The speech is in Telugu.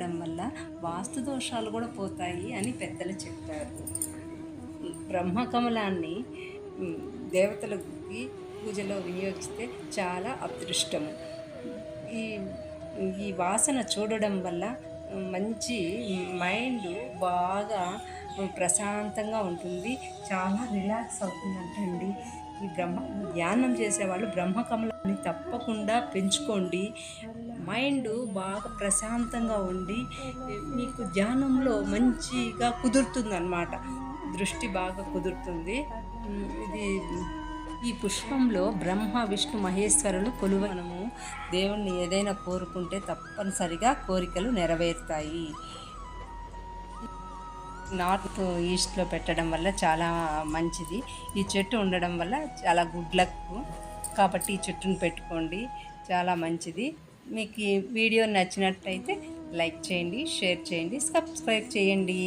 పెట్టడం వల్ల వాస్తు దోషాలు కూడా పోతాయి అని పెద్దలు చెప్పారు. బ్రహ్మకమలాన్ని దేవతలకి పూజలో వినియోగిస్తే చాలా అదృష్టము. ఈ ఈ వాసన చూడడం వల్ల మంచి మైండ్ బాగా ప్రశాంతంగా ఉంటుంది, చాలా రిలాక్స్ అవుతుందంటండి. ఈ ధ్యానం చేసేవాళ్ళు బ్రహ్మకమలాన్ని తప్పకుండా పెంచుకోండి. మైండ్ బాగా ప్రశాంతంగా ఉండి మీకు ధ్యానంలో మంచిగా కుదురుతుందన్నమాట, దృష్టి బాగా కుదురుతుంది. ఇది ఈ పుష్పంలో బ్రహ్మ విష్ణు మహేశ్వరులు మనము దేవుణ్ణి ఏదైనా కోరుకుంటే తప్పనిసరిగా కోరికలు నెరవేరుతాయి. నార్త్ ఈస్ట్లో పెట్టడం వల్ల చాలా మంచిది. ఈ చెట్టు ఉండడం వల్ల చాలా గుడ్ లక్, కాబట్టి ఈ చెట్టును పెట్టుకోండి, చాలా మంచిది. మీకు ఈ వీడియో నచ్చినట్టయితే లైక్ చేయండి, షేర్ చేయండి, సబ్స్క్రైబ్ చేయండి.